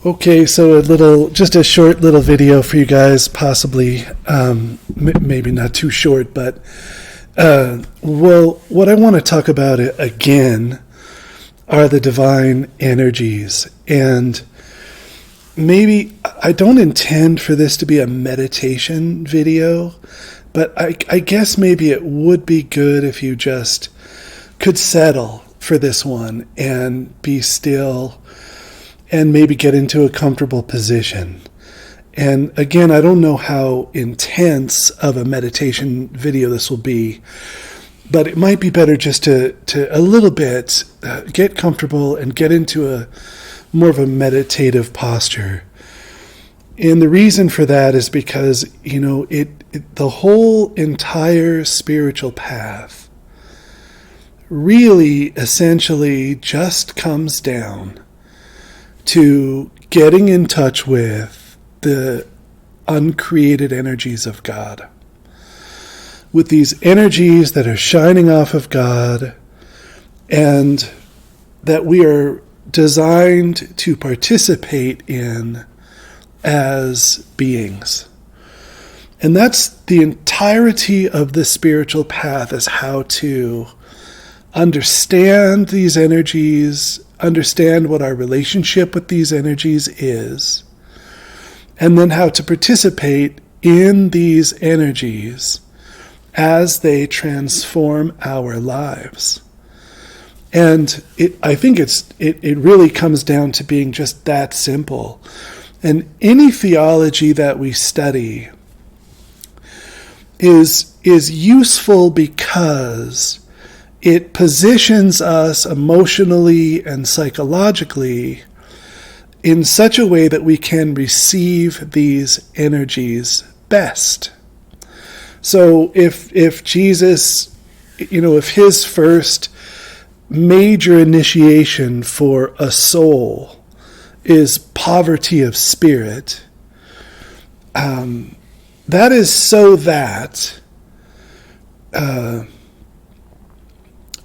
Okay, so just a short little video for you guys, possibly, maybe not too short, but, what I want to talk about again are the divine energies. And maybe I don't intend for this to be a meditation video, but I guess maybe it would be good if you just could settle for this one and be still and maybe get into a comfortable position. And again, I don't know how intense of a meditation video this will be, but it might be better just to a little bit get comfortable and get into a more of a meditative posture. And the reason for that is because, the whole entire spiritual path really essentially just comes down to getting in touch with the uncreated energies of God, with these energies that are shining off of God and that we are designed to participate in as beings. And that's the entirety of the spiritual path, is how to understand these energies, understand what our relationship with these energies is, and then how to participate in these energies as they transform our lives. And I think it really comes down to being just that simple. And any theology that we study is useful because it positions us emotionally and psychologically in such a way that we can receive these energies best. So if Jesus, if his first major initiation for a soul is poverty of spirit, that is so that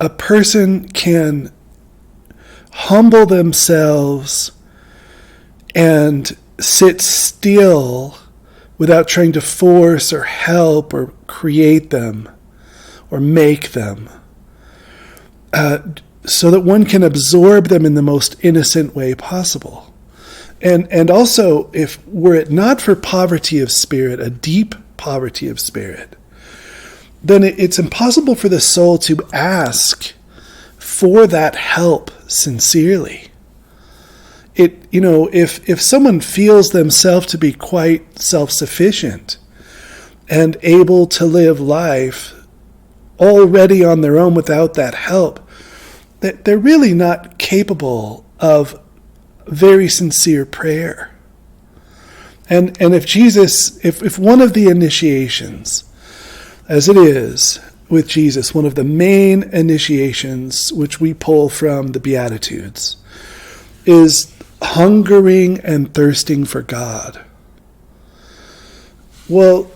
a person can humble themselves and sit still without trying to force or help or create them or make them, so that one can absorb them in the most innocent way possible. And also, if were it not for poverty of spirit, a deep poverty of spirit, then it's impossible for the soul to ask for that help sincerely. If someone feels themselves to be quite self-sufficient and able to live life already on their own without that help, they're really not capable of very sincere prayer. And if Jesus, if one of the initiations, as it is with Jesus, one of the main initiations which we pull from the Beatitudes, is hungering and thirsting for God. Well,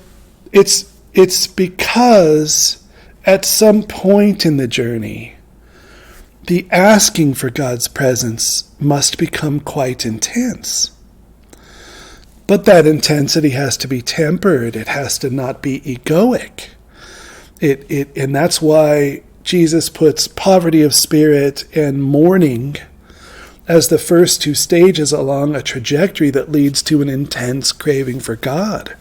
it's because at some point in the journey, the asking for God's presence must become quite intense. But that intensity has to be tempered. It has to not be egoic. And that's why Jesus puts poverty of spirit and mourning as the first two stages along a trajectory that leads to an intense craving for God.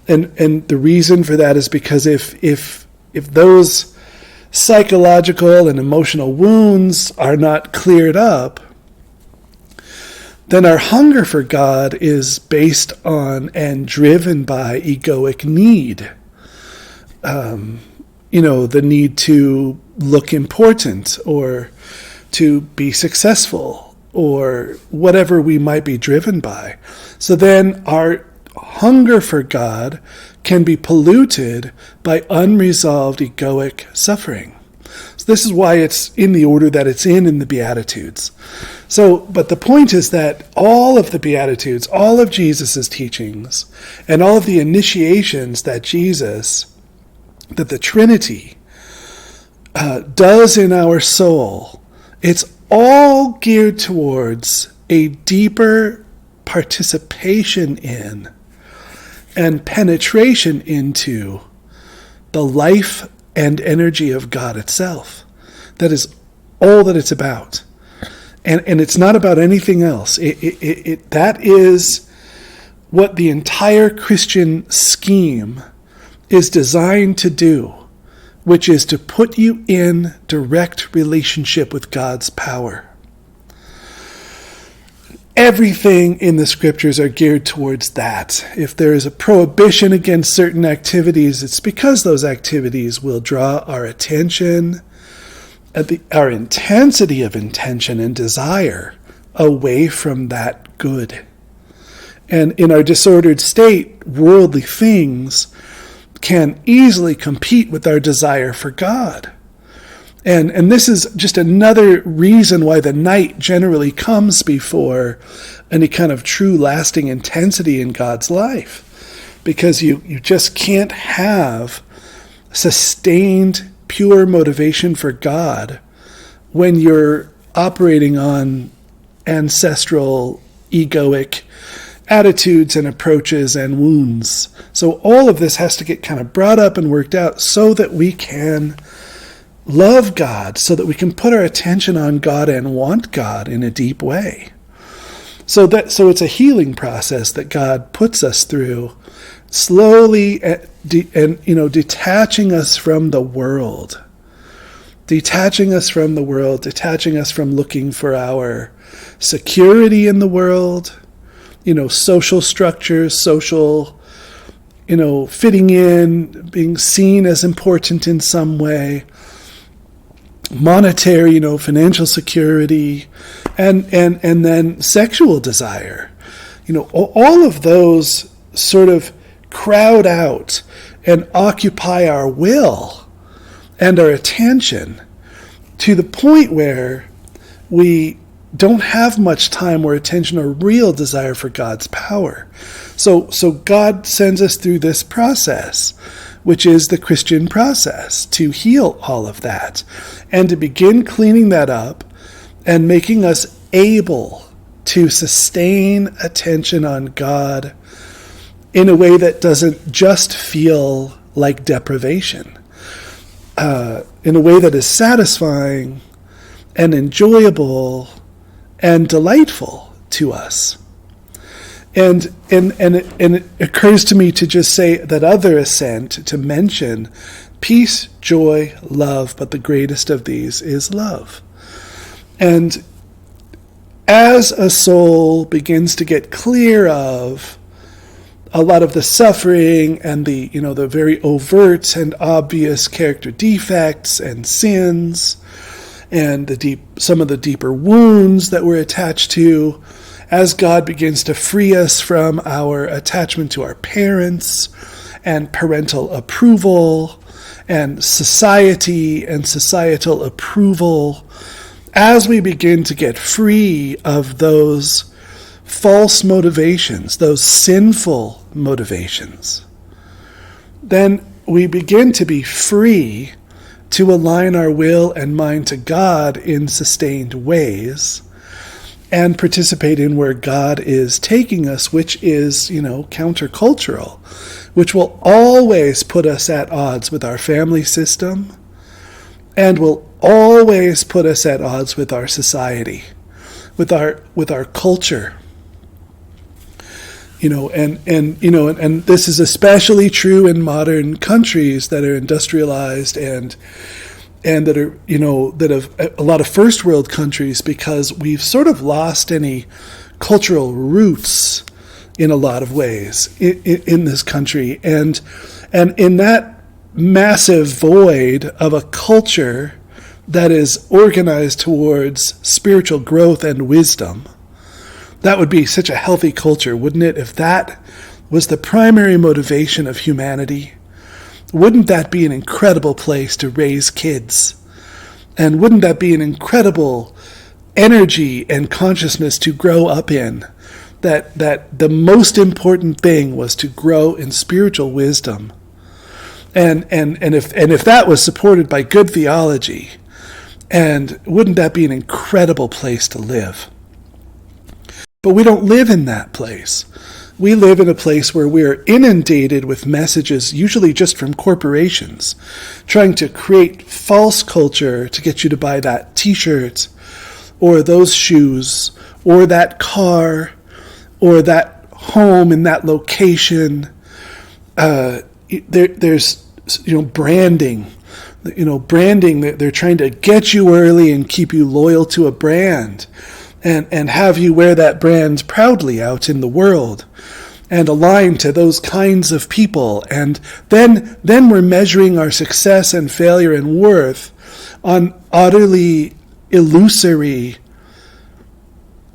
And the reason for that is because if those psychological and emotional wounds are not cleared up, then our hunger for God is based on and driven by egoic need. The need to look important or to be successful or whatever we might be driven by. So then our hunger for God can be polluted by unresolved egoic suffering. So this is why it's in the order that it's in the Beatitudes. But the point is that all of the Beatitudes, all of Jesus' teachings, and all of the initiations that the Trinity does in our soul, it's all geared towards a deeper participation in and penetration into the life and energy of God itself. That is all that it's about. And it's not about anything else. That is what the entire Christian scheme is designed to do, which is to put you in direct relationship with God's power. Everything in the scriptures are geared towards that. If there is a prohibition against certain activities, it's because those activities will draw our attention, our intensity of intention and desire away from that good. And in our disordered state, worldly things can easily compete with our desire for God. And this is just another reason why the night generally comes before any kind of true lasting intensity in God's life. Because you just can't have sustained, pure motivation for God when you're operating on ancestral, egoic attitudes and approaches and wounds. So all of this has to get kind of brought up and worked out so that we can love God, so that we can put our attention on God and want God in a deep way. So it's a healing process that God puts us through, slowly and detaching us from the world, detaching us from looking for our security in the world, social structures, social, fitting in, being seen as important in some way, monetary, financial security, and then sexual desire. All of those sort of crowd out and occupy our will and our attention to the point where we don't have much time or attention or real desire for God's power. So God sends us through this process, which is the Christian process, to heal all of that and to begin cleaning that up and making us able to sustain attention on God in a way that doesn't just feel like deprivation, in a way that is satisfying and enjoyable and delightful to us. And it occurs to me to just say that other ascent, to mention peace, joy, love, but the greatest of these is love. And as a soul begins to get clear of a lot of the suffering and the very overt and obvious character defects and sins and some of the deeper wounds that we're attached to, as God begins to free us from our attachment to our parents and parental approval and society and societal approval, as we begin to get free of those false motivations, those sinful motivations, then we begin to be free to align our will and mind to God in sustained ways and participate in where God is taking us, which is, countercultural, which will always put us at odds with our family system and will always put us at odds with our society, with our culture. And this is especially true in modern countries that are industrialized and that are, that have a lot of first world countries, because we've sort of lost any cultural roots in a lot of ways in this country. And in that massive void of a culture that is organized towards spiritual growth and wisdom, that would be such a healthy culture, wouldn't it? If that was the primary motivation of humanity, wouldn't that be an incredible place to raise kids? And wouldn't that be an incredible energy and consciousness to grow up in? That the most important thing was to grow in spiritual wisdom. And if that was supported by good theology, and wouldn't that be an incredible place to live? But we don't live in that place. We live in a place where we're inundated with messages, usually just from corporations, trying to create false culture to get you to buy that t-shirt or those shoes or that car or that home in that location. There's branding. Branding, they're trying to get you early and keep you loyal to a brand and have you wear that brand proudly out in the world and align to those kinds of people. And then we're measuring our success and failure and worth on utterly illusory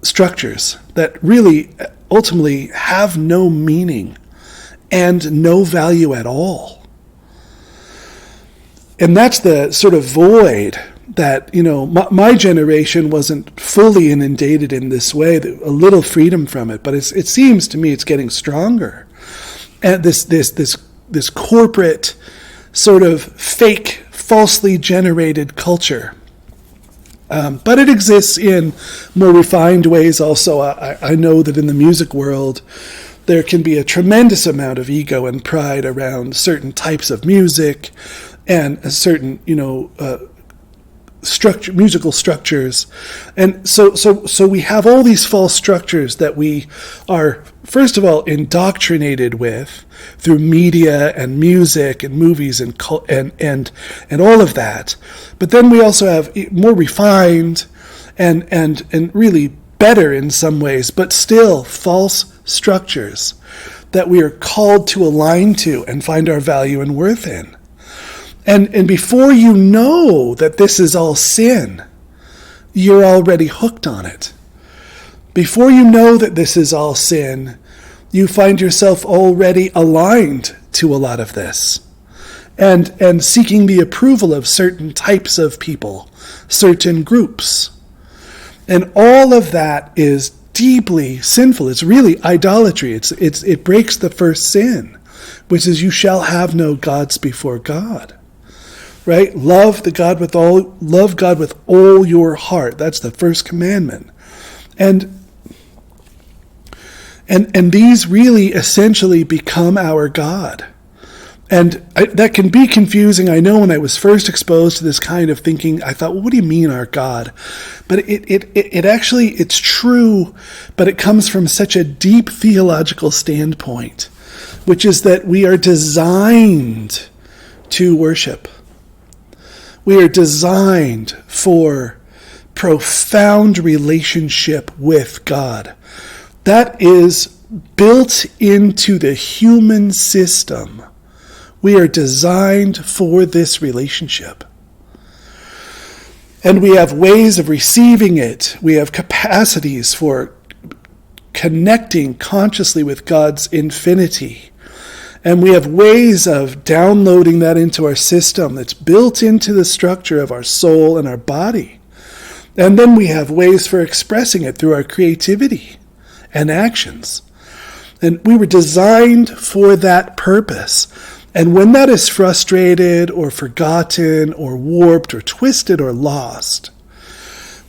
structures that really ultimately have no meaning and no value at all. And that's the sort of void that, my generation wasn't fully inundated in this way, a little freedom from it, but it seems to me it's getting stronger. And this corporate sort of fake, falsely generated culture. But it exists in more refined ways also. I know that in the music world, there can be a tremendous amount of ego and pride around certain types of music and a certain, musical structures. And so we have all these false structures that we are, first of all, indoctrinated with through media and music and movies and all of that. But then we also have more refined and really better in some ways, but still false structures that we are called to align to and find our value and worth in. And before you know that this is all sin, you're already hooked on it. Before you know that this is all sin, you find yourself already aligned to a lot of this. And seeking the approval of certain types of people, certain groups. And all of that is deeply sinful. It's really idolatry. It breaks the first sin, which is you shall have no gods before God. Right? Love God with all your heart. That's the first commandment. And these really essentially become our God. And that can be confusing. I know when I was first exposed to this kind of thinking, I thought, well, what do you mean our God? But it actually, it's true, but it comes from such a deep theological standpoint, which is that we are designed to worship. We are designed for profound relationship with God. That is built into the human system. We are designed for this relationship. And we have ways of receiving it. We have capacities for connecting consciously with God's infinity. And we have ways of downloading that into our system that's built into the structure of our soul and our body. And then we have ways for expressing it through our creativity and actions. And we were designed for that purpose. And when that is frustrated or forgotten or warped or twisted or lost,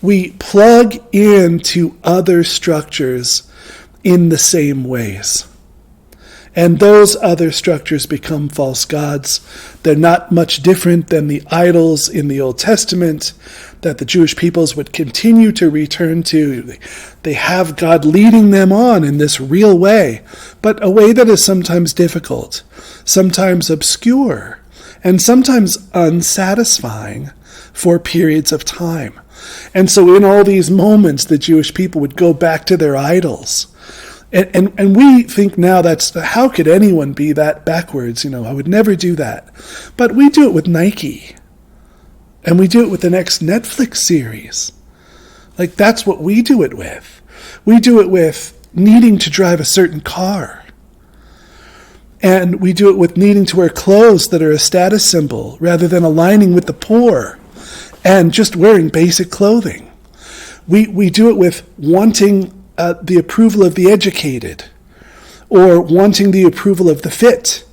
we plug into other structures in the same ways. And those other structures become false gods. They're not much different than the idols in the Old Testament that the Jewish peoples would continue to return to. They have God leading them on in this real way, but a way that is sometimes difficult, sometimes obscure, and sometimes unsatisfying for periods of time. And so in all these moments, the Jewish people would go back to their idols. And we think now how could anyone be that backwards? I would never do that. But we do it with Nike. And we do it with the next Netflix series. Like, that's what we do it with. We do it with needing to drive a certain car. And we do it with needing to wear clothes that are a status symbol rather than aligning with the poor and just wearing basic clothing. We do it with wanting the approval of the educated, or wanting the approval of the fit,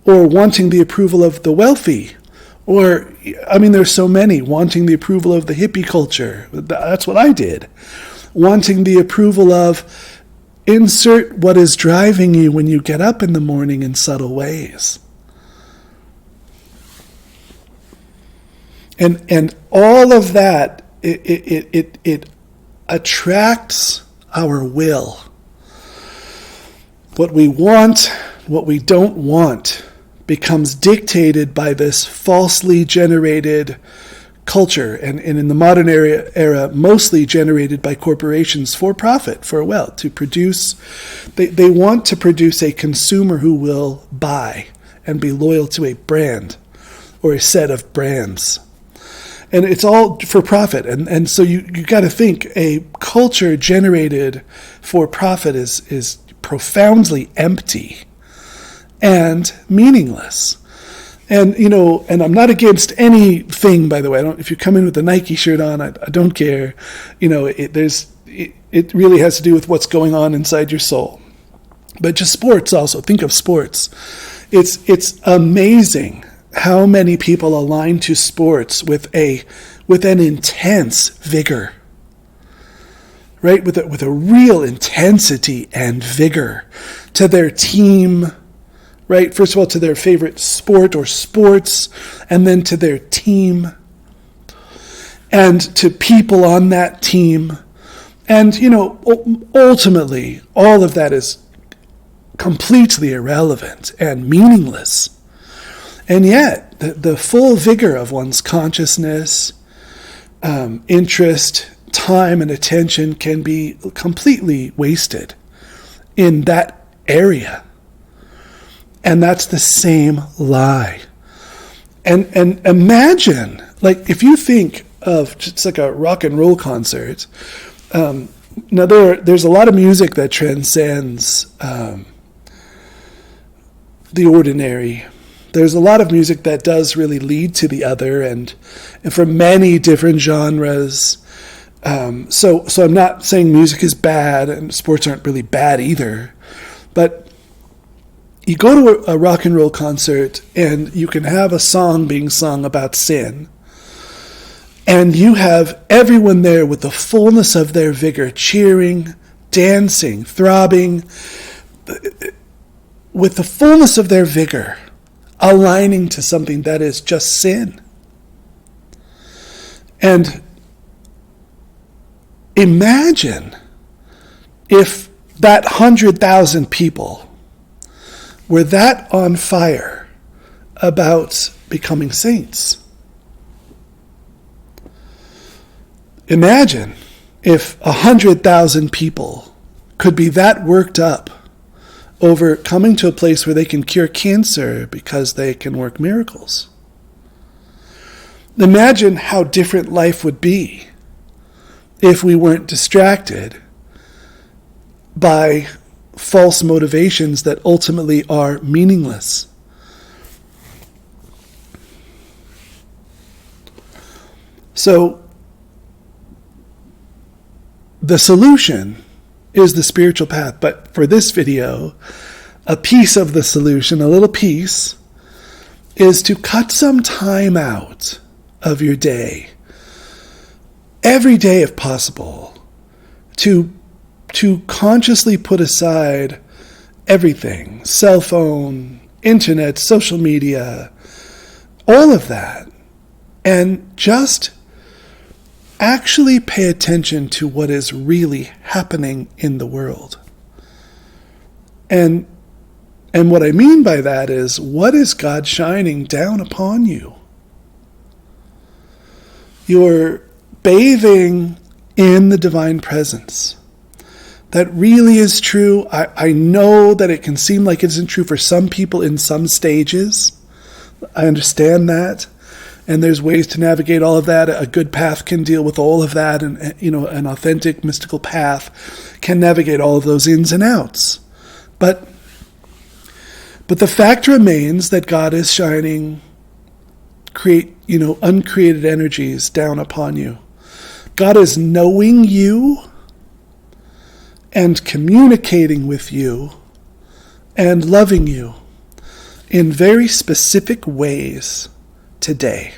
or wanting the approval of the wealthy, there's so many, wanting the approval of the hippie culture. That's what I did. wanting the approval of, insert what is driving you when you get up in the morning in subtle ways. And all of that, it attracts our will. What we want, what we don't want, becomes dictated by this falsely generated culture, and in the modern era, mostly generated by corporations for profit, for wealth, to produce. They want to produce a consumer who will buy and be loyal to a brand or a set of brands. And it's all for profit. And so you got to think a culture generated for profit is profoundly empty and meaningless. And, and I'm not against anything, by the way. If you come in with a Nike shirt on, I don't care. It really has to do with what's going on inside your soul. But just sports also. Think of sports. It's amazing how many people align to sports with an intense vigor, right? With a real intensity and vigor to their team, right? First of all, to their favorite sport or sports, and then to their team, and to people on that team. And, ultimately, all of that is completely irrelevant and meaningless. And yet, the full vigor of one's consciousness, interest, time, and attention can be completely wasted in that area. And that's the same lie. And imagine, like, if you think of just like a rock and roll concert, now there's a lot of music that transcends the ordinary. There's a lot of music that does really lead to the other, and from many different genres. So I'm not saying music is bad, and sports aren't really bad either. But you go to a rock and roll concert, and you can have a song being sung about sin, and you have everyone there with the fullness of their vigor, cheering, dancing, throbbing, with the fullness of their vigor, aligning to something that is just sin. And imagine if that 100,000 people were that on fire about becoming saints. Imagine if 100,000 people could be that worked up over coming to a place where they can cure cancer because they can work miracles. Imagine how different life would be if we weren't distracted by false motivations that ultimately are meaningless. So, the solution is the spiritual path. But for this video, a piece of the solution, a little piece, is to cut some time out of your day, every day if possible, to consciously put aside everything, cell phone, internet, social media, all of that, and just actually pay attention to what is really happening in the world. And what I mean by that is, what is God shining down upon you? You're bathing in the divine presence. That really is true. I know that it can seem like it isn't true for some people in some stages. I understand that. And there's ways to navigate all of that. A good path can deal with all of that. And, an authentic mystical path can navigate all of those ins and outs. But the fact remains that God is shining uncreated energies down upon you. God is knowing you and communicating with you and loving you in very specific ways today.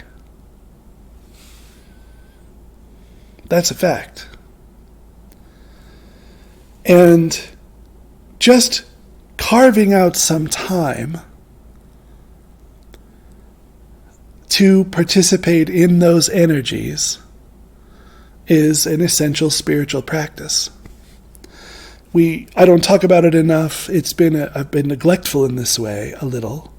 That's a fact. And just carving out some time to participate in those energies is an essential spiritual practice. I don't talk about it enough. I've been neglectful in this way a little.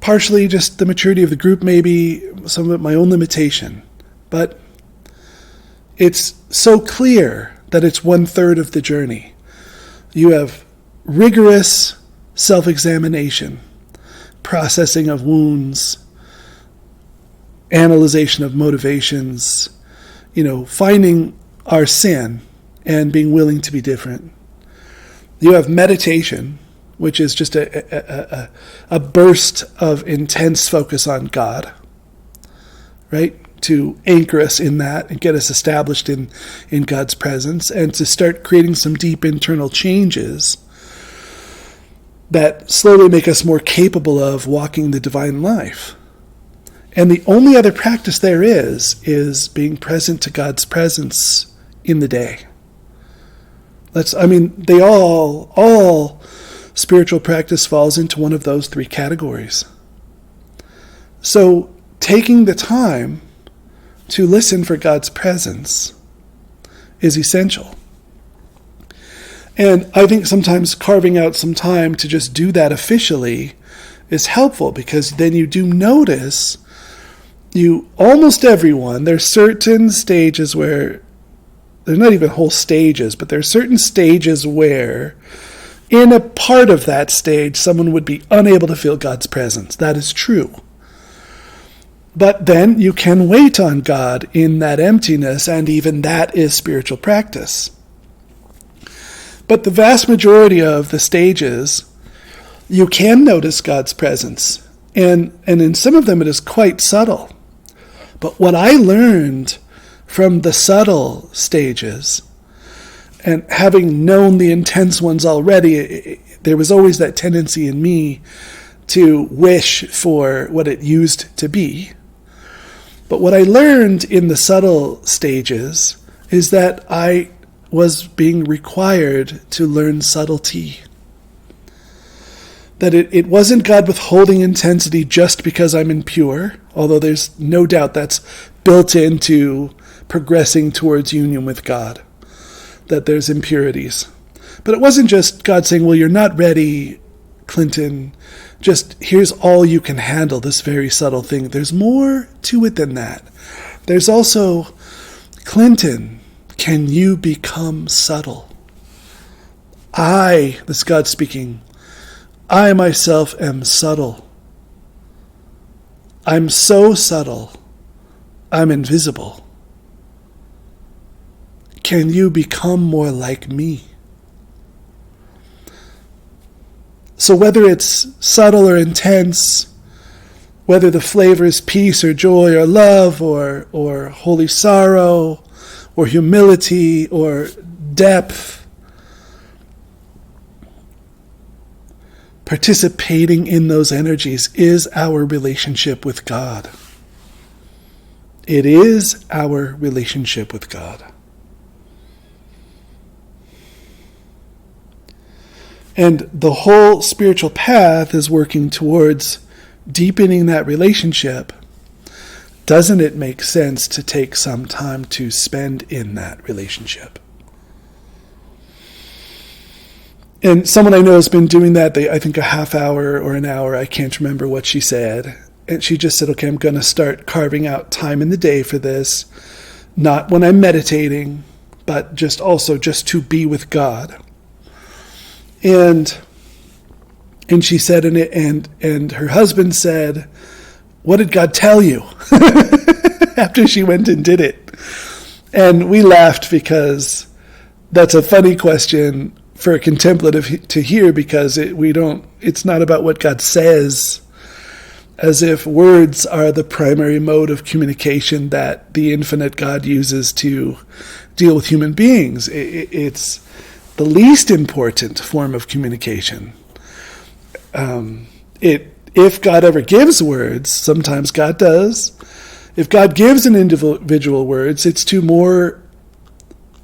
Partially just the maturity of the group, maybe some of it my own limitation. But it's so clear that it's 1/3 of the journey. You have rigorous self-examination, processing of wounds, analyzation of motivations, finding our sin and being willing to be different. You have meditation, which is just a burst of intense focus on God, right? To anchor us in that and get us established in God's presence, and to start creating some deep internal changes that slowly make us more capable of walking the divine life. And the only other practice there is being present to God's presence in the day. All spiritual practice falls into one of those 3 categories. So taking the time to listen for God's presence is essential. And I think sometimes carving out some time to just do that officially is helpful, because then you do notice almost everyone, there's certain stages where, they're not even whole stages, but there are certain stages where in a part of that stage someone would be unable to feel God's presence. That is true. But then you can wait on God in that emptiness, and even that is spiritual practice. But the vast majority of the stages, you can notice God's presence. And in some of them it is quite subtle. But what I learned from the subtle stages, and having known the intense ones already, there was always that tendency in me to wish for what it used to be. But what I learned in the subtle stages is that I was being required to learn subtlety. That it wasn't God withholding intensity just because I'm impure, although there's no doubt that's built into progressing towards union with God, that there's impurities. But it wasn't just God saying, well, you're not ready, Clinton, just here's all you can handle, this very subtle thing. There's more to it than that. There's also, Clinton, can you become subtle? This is God speaking, I myself am subtle. I'm so subtle, I'm invisible. Can you become more like me? So whether it's subtle or intense, whether the flavor is peace or joy or love or holy sorrow or humility or depth, participating in those energies is our relationship with God. It is our relationship with God. And the whole spiritual path is working towards deepening that relationship. Doesn't it make sense to take some time to spend in that relationship? And someone I know has been doing that, I think a half hour or an hour, I can't remember what she said. And she just said, okay, I'm going to start carving out time in the day for this. Not when I'm meditating, but just to be with God. And she said, and her husband said, what did God tell you? After she went and did it. And we laughed because that's a funny question for a contemplative to hear, because it's not about what God says, as if words are the primary mode of communication that the infinite God uses to deal with human beings. It's the least important form of communication. If God ever gives words, sometimes God does. If God gives an individual words, it's to more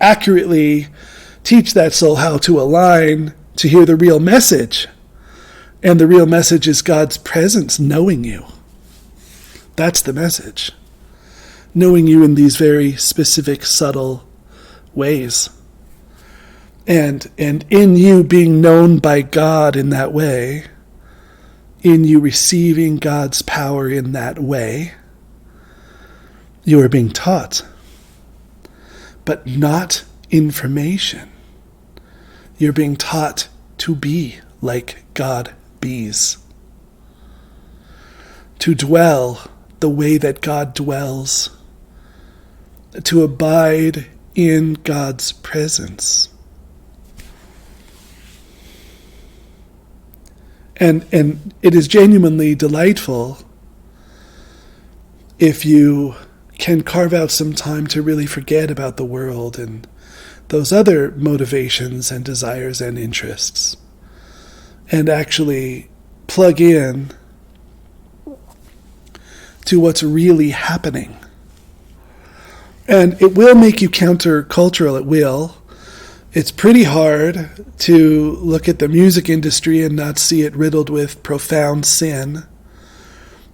accurately teach that soul how to align to hear the real message. And the real message is God's presence knowing you. That's the message. Knowing you in these very specific, subtle ways. And in you being known by God in that way, in you receiving God's power in that way, you are being taught. But not information. You're being taught to be like God bees. To dwell the way that God dwells. To abide in God's presence. And it is genuinely delightful if you can carve out some time to really forget about the world and those other motivations and desires and interests, and actually plug in to what's really happening. And it will make you countercultural, it will. It's pretty hard to look at the music industry and not see it riddled with profound sin.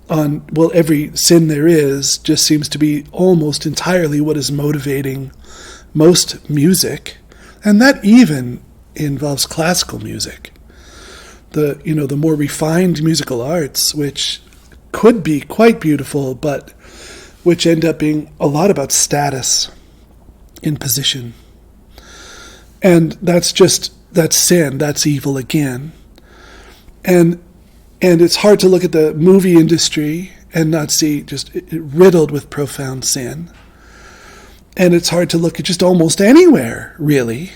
Every sin there is just seems to be almost entirely what is motivating most music, and that even involves classical music. The more refined musical arts, which could be quite beautiful, but which end up being a lot about status in position. And that's sin, that's evil again. And it's hard to look at the movie industry and not see just riddled with profound sin. And it's hard to look at just almost anywhere, really,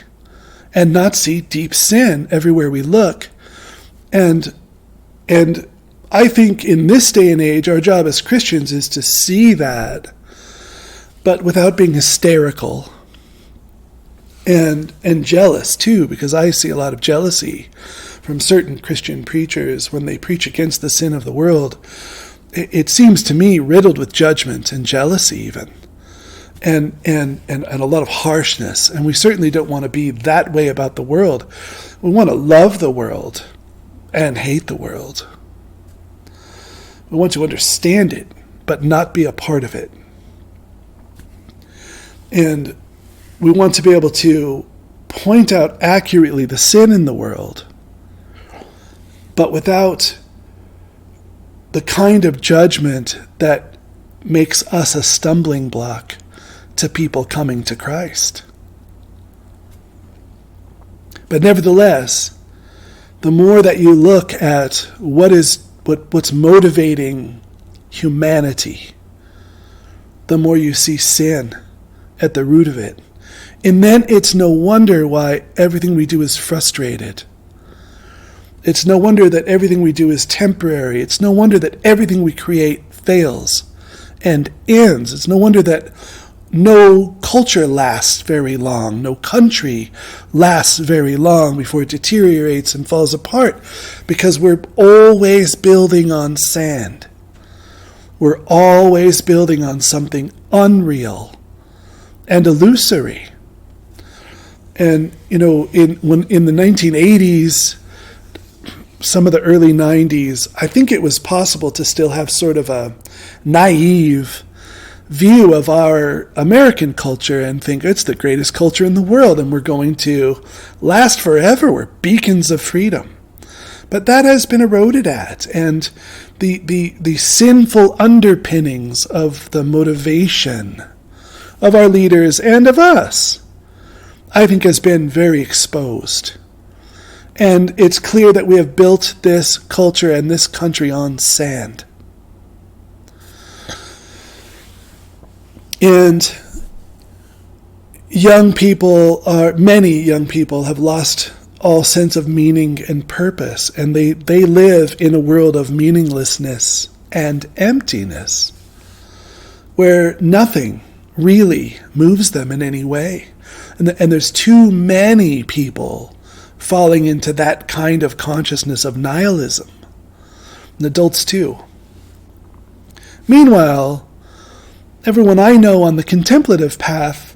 and not see deep sin everywhere we look. And I think in this day and age, our job as Christians is to see that, but without being hysterical and jealous too, because I see a lot of jealousy from certain Christian preachers when they preach against the sin of the world. It seems to me riddled with judgment and jealousy even, and a lot of harshness. And we certainly don't want to be that way about the world. We want to love the world and hate the world. We want to understand it, but not be a part of it. And we want to be able to point out accurately the sin in the world, but without the kind of judgment that makes us a stumbling block to people coming to Christ. But nevertheless, the more that you look at what's motivating humanity, the more you see sin at the root of it. And then it's no wonder why everything we do is frustrated. It's no wonder that everything we do is temporary. It's no wonder that everything we create fails and ends. It's no wonder that no culture lasts very long. No country lasts very long before it deteriorates and falls apart, because we're always building on sand. We're always building on something unreal and illusory. And, in the 1980s, some of the early 90s, I think it was possible to still have sort of a naive view of our American culture and think it's the greatest culture in the world and we're going to last forever. We're beacons of freedom. But that has been eroded at, and the sinful underpinnings of the motivation of our leaders and of us, I think, has been very exposed. And it's clear that we have built this culture and this country on sand. And many young people have lost all sense of meaning and purpose, and they live in a world of meaninglessness and emptiness, where nothing really moves them in any way. And there's too many people falling into that kind of consciousness of nihilism, and adults too. Meanwhile, everyone I know on the contemplative path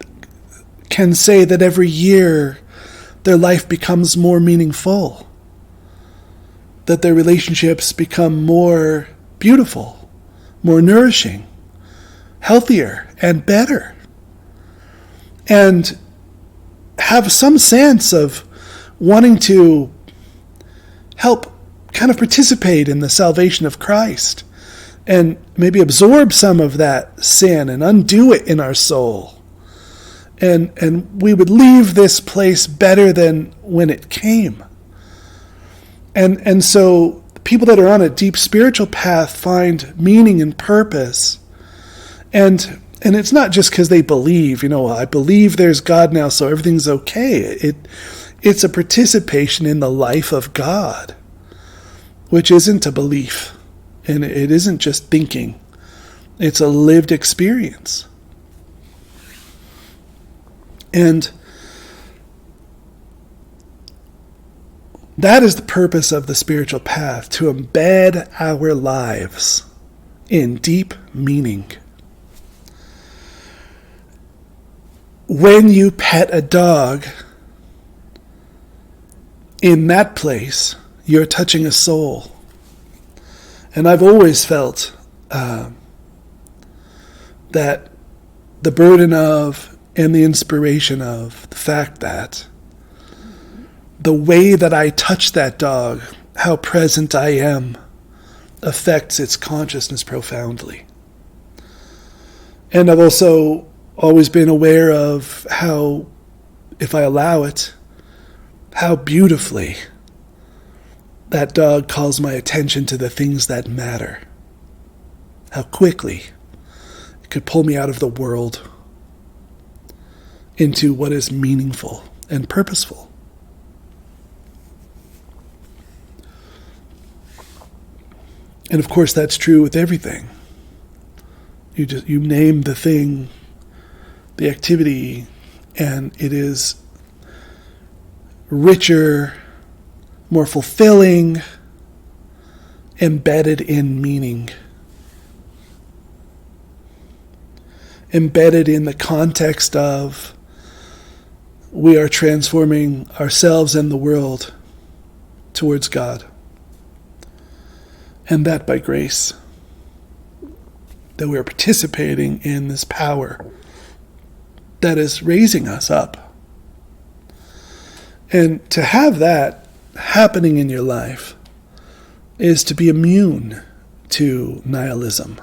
can say that every year their life becomes more meaningful, that their relationships become more beautiful, more nourishing, healthier, and better, and have some sense of wanting to help kind of participate in the salvation of Christ and maybe absorb some of that sin and undo it in our soul. And we would leave this place better than when it came. And so people that are on a deep spiritual path find meaning and purpose. And it's not just because they believe, I believe there's God now, so everything's okay. It's a participation in the life of God, which isn't a belief, and it isn't just thinking. It's a lived experience. And that is the purpose of the spiritual path, to embed our lives in deep meaning. When you pet a dog, in that place, you're touching a soul. And I've always felt that the burden of and the inspiration of the fact that the way that I touch that dog, how present I am, affects its consciousness profoundly. And I've also always been aware of how, if I allow it, how beautifully that dog calls my attention to the things that matter. How quickly it could pull me out of the world into what is meaningful and purposeful. And of course that's true with everything. You name the thing, the activity, and it is richer, more fulfilling, embedded in meaning, embedded in the context of we are transforming ourselves and the world towards God. And that by grace, that we are participating in this power that is raising us up. And to have that happening in your life is to be immune to nihilism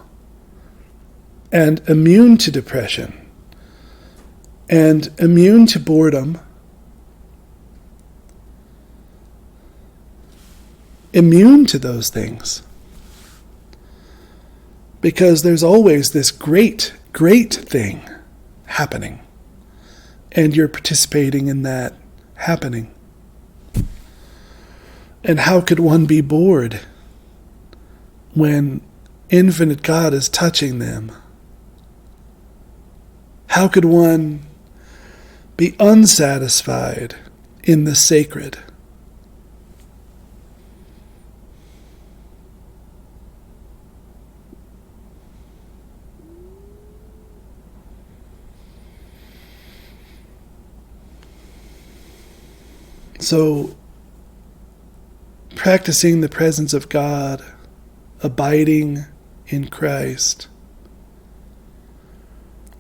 and immune to depression and immune to boredom, immune to those things. Because there's always this great, great thing happening, and you're participating in that happening. And how could one be bored when infinite God is touching them? How could one be unsatisfied in the sacred? So, practicing the presence of God, abiding in Christ,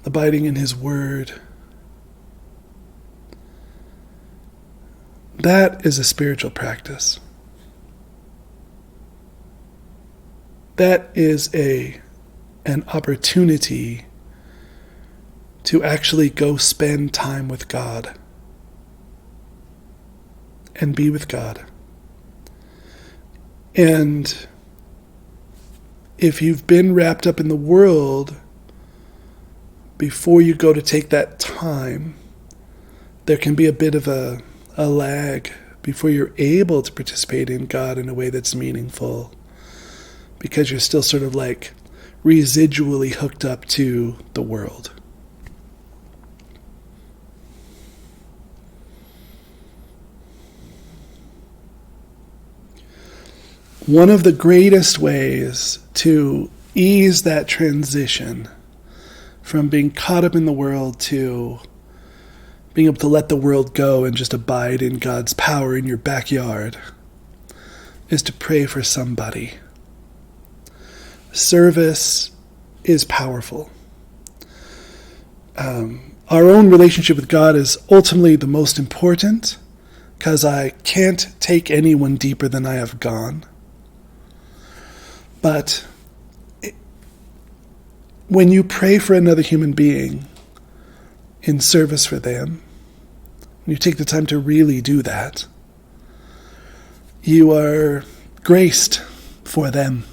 abiding in His Word, that is a spiritual practice. That is an opportunity to actually go spend time with God and be with God. And if you've been wrapped up in the world, before you go to take that time, there can be a bit of a lag before you're able to participate in God in a way that's meaningful, because you're still sort of like residually hooked up to the world. One of the greatest ways to ease that transition from being caught up in the world to being able to let the world go and just abide in God's power in your backyard, is to pray for somebody. Service is powerful. Our own relationship with God is ultimately the most important, because I can't take anyone deeper than I have gone. But when you pray for another human being in service for them, you take the time to really do that, you are graced for them.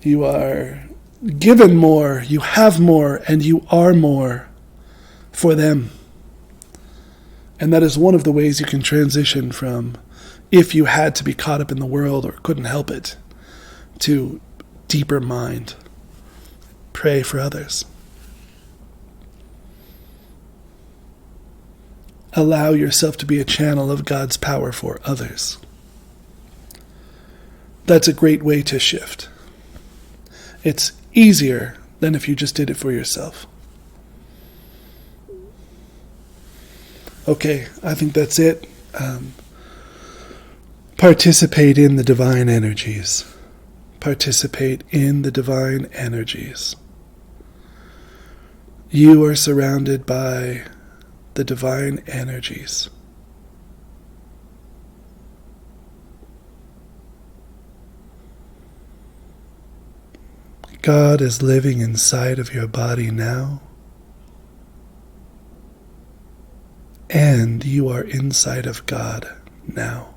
You are given more, you have more, and you are more for them. And that is one of the ways you can transition from, if you had to be caught up in the world or couldn't help it, to deeper mind. Pray for others. Allow yourself to be a channel of God's power for others. That's a great way to shift. It's easier than if you just did it for yourself. Okay, I think that's it. Participate in the divine energies. Participate in the divine energies. You are surrounded by the divine energies. God is living inside of your body now, and you are inside of God now.